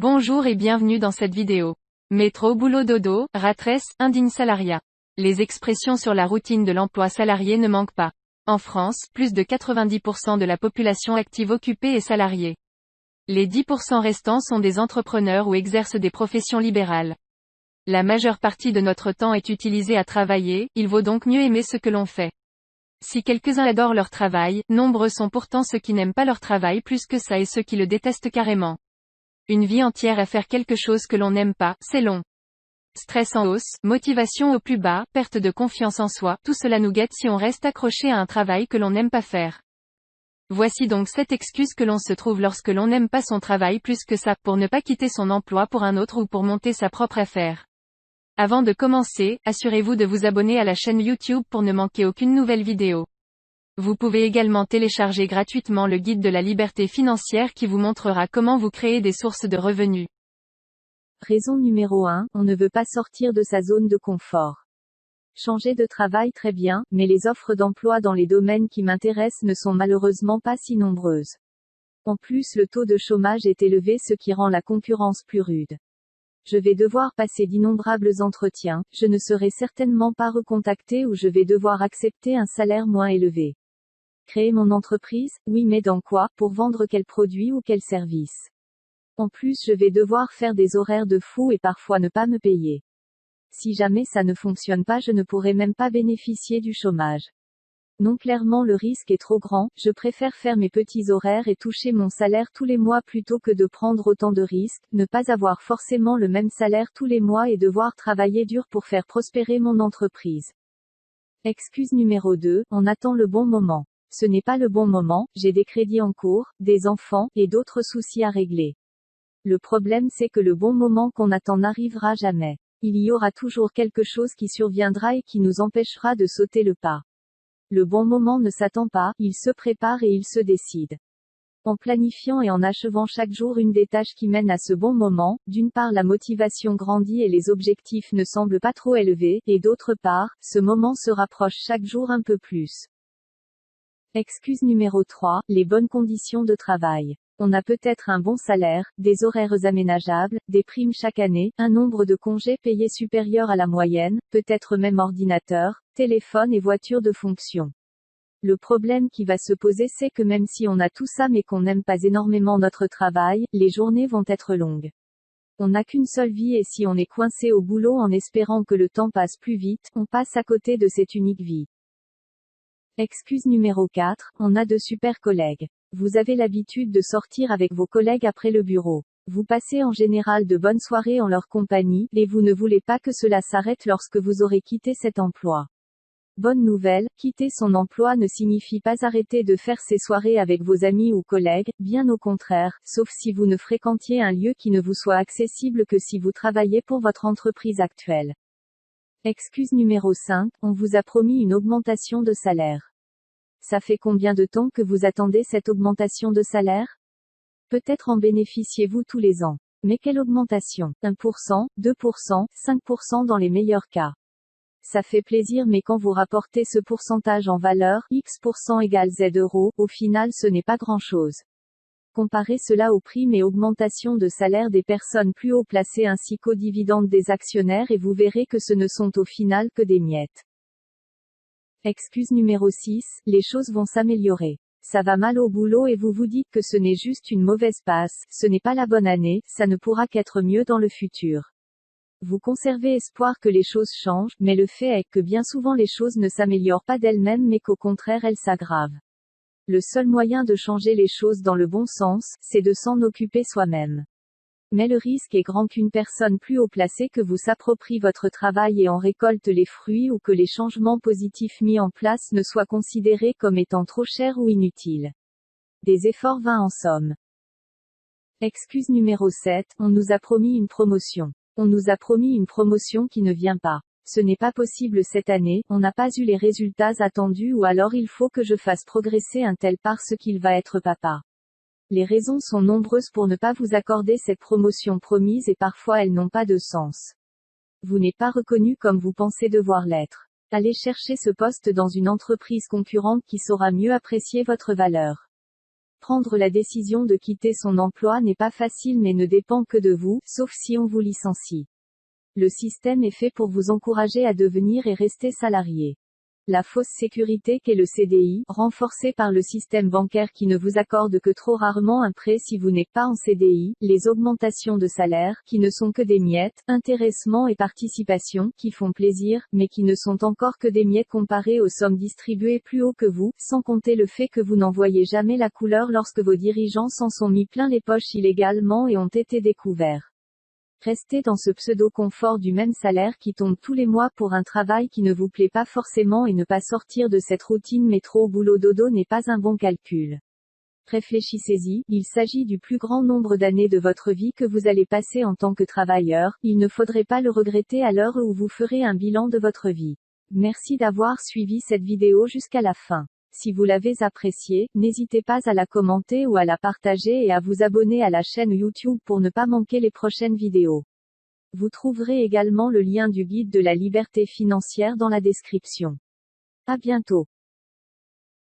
Bonjour et bienvenue dans cette vidéo. Métro boulot dodo, rat race, indigne salariat. Les expressions sur la routine de l'emploi salarié ne manquent pas. En France, plus de 90% de la population active occupée est salariée. Les 10% restants sont des entrepreneurs ou exercent des professions libérales. La majeure partie de notre temps est utilisée à travailler, il vaut donc mieux aimer ce que l'on fait. Si quelques-uns adorent leur travail, nombreux sont pourtant ceux qui n'aiment pas leur travail plus que ça et ceux qui le détestent carrément. Une vie entière à faire quelque chose que l'on n'aime pas, c'est long. Stress en hausse, motivation au plus bas, perte de confiance en soi, tout cela nous guette si on reste accroché à un travail que l'on n'aime pas faire. Voici donc 7 excuses que l'on se trouve lorsque l'on n'aime pas son travail plus que ça, pour ne pas quitter son emploi pour un autre ou pour monter sa propre affaire. Avant de commencer, assurez-vous de vous abonner à la chaîne YouTube pour ne manquer aucune nouvelle vidéo. Vous pouvez également télécharger gratuitement le guide de la liberté financière qui vous montrera comment vous créer des sources de revenus. Raison numéro 1, on ne veut pas sortir de sa zone de confort. Changer de travail très bien, mais les offres d'emploi dans les domaines qui m'intéressent ne sont malheureusement pas si nombreuses. En plus, le taux de chômage est élevé, ce qui rend la concurrence plus rude. Je vais devoir passer d'innombrables entretiens, je ne serai certainement pas recontacté ou je vais devoir accepter un salaire moins élevé. Créer mon entreprise, oui, mais dans quoi, pour vendre quel produit ou quel service? En plus, je vais devoir faire des horaires de fou et parfois ne pas me payer. Si jamais ça ne fonctionne pas, je ne pourrai même pas bénéficier du chômage. Non, clairement le risque est trop grand, je préfère faire mes petits horaires et toucher mon salaire tous les mois plutôt que de prendre autant de risques, ne pas avoir forcément le même salaire tous les mois et devoir travailler dur pour faire prospérer mon entreprise. Excuse numéro 2, on attend le bon moment. Ce n'est pas le bon moment, j'ai des crédits en cours, des enfants, et d'autres soucis à régler. Le problème c'est que le bon moment qu'on attend n'arrivera jamais. Il y aura toujours quelque chose qui surviendra et qui nous empêchera de sauter le pas. Le bon moment ne s'attend pas, il se prépare et il se décide. En planifiant et en achevant chaque jour une des tâches qui mènent à ce bon moment, d'une part la motivation grandit et les objectifs ne semblent pas trop élevés, et d'autre part, ce moment se rapproche chaque jour un peu plus. Excuse numéro 3, les bonnes conditions de travail. On a peut-être un bon salaire, des horaires aménageables, des primes chaque année, un nombre de congés payés supérieur à la moyenne, peut-être même ordinateur, téléphone et voiture de fonction. Le problème qui va se poser c'est que même si on a tout ça mais qu'on n'aime pas énormément notre travail, les journées vont être longues. On n'a qu'une seule vie et si on est coincé au boulot en espérant que le temps passe plus vite, on passe à côté de cette unique vie. Excuse numéro 4, on a de super collègues. Vous avez l'habitude de sortir avec vos collègues après le bureau. Vous passez en général de bonnes soirées en leur compagnie, et vous ne voulez pas que cela s'arrête lorsque vous aurez quitté cet emploi. Bonne nouvelle, quitter son emploi ne signifie pas arrêter de faire ces soirées avec vos amis ou collègues, bien au contraire, sauf si vous ne fréquentiez un lieu qui ne vous soit accessible que si vous travaillez pour votre entreprise actuelle. Excuse numéro 5, on vous a promis une augmentation de salaire. Ça fait combien de temps que vous attendez cette augmentation de salaire? Peut-être en bénéficiez-vous tous les ans. Mais quelle augmentation? 1%, 2%, 5% dans les meilleurs cas. Ça fait plaisir mais quand vous rapportez ce pourcentage en valeur, X% égale Z euros, au final ce n'est pas grand-chose. Comparez cela aux primes et augmentations de salaire des personnes plus haut placées ainsi qu'aux dividendes des actionnaires et vous verrez que ce ne sont au final que des miettes. Excuse numéro 6, les choses vont s'améliorer. Ça va mal au boulot et vous vous dites que ce n'est juste une mauvaise passe, ce n'est pas la bonne année, ça ne pourra qu'être mieux dans le futur. Vous conservez espoir que les choses changent, mais le fait est que bien souvent les choses ne s'améliorent pas d'elles-mêmes mais qu'au contraire elles s'aggravent. Le seul moyen de changer les choses dans le bon sens, c'est de s'en occuper soi-même. Mais le risque est grand qu'une personne plus haut placée que vous s'approprie votre travail et en récolte les fruits ou que les changements positifs mis en place ne soient considérés comme étant trop chers ou inutiles. Des efforts vains en somme. Excuse numéro 7, on nous a promis une promotion. On nous a promis une promotion qui ne vient pas. Ce n'est pas possible cette année, on n'a pas eu les résultats attendus ou alors il faut que je fasse progresser un tel parce qu'il va être papa. Les raisons sont nombreuses pour ne pas vous accorder cette promotion promise et parfois elles n'ont pas de sens. Vous n'êtes pas reconnu comme vous pensez devoir l'être. Allez chercher ce poste dans une entreprise concurrente qui saura mieux apprécier votre valeur. Prendre la décision de quitter son emploi n'est pas facile mais ne dépend que de vous, sauf si on vous licencie. Le système est fait pour vous encourager à devenir et rester salarié. La fausse sécurité qu'est le CDI, renforcée par le système bancaire qui ne vous accorde que trop rarement un prêt si vous n'êtes pas en CDI, les augmentations de salaire, qui ne sont que des miettes, intéressements et participations, qui font plaisir, mais qui ne sont encore que des miettes comparées aux sommes distribuées plus haut que vous, sans compter le fait que vous n'en voyez jamais la couleur lorsque vos dirigeants s'en sont mis plein les poches illégalement et ont été découverts. Rester dans ce pseudo-confort du même salaire qui tombe tous les mois pour un travail qui ne vous plaît pas forcément et ne pas sortir de cette routine métro boulot dodo n'est pas un bon calcul. Réfléchissez-y, il s'agit du plus grand nombre d'années de votre vie que vous allez passer en tant que travailleur, il ne faudrait pas le regretter à l'heure où vous ferez un bilan de votre vie. Merci d'avoir suivi cette vidéo jusqu'à la fin. Si vous l'avez appréciée, n'hésitez pas à la commenter ou à la partager et à vous abonner à la chaîne YouTube pour ne pas manquer les prochaines vidéos. Vous trouverez également le lien du guide de la liberté financière dans la description. À bientôt.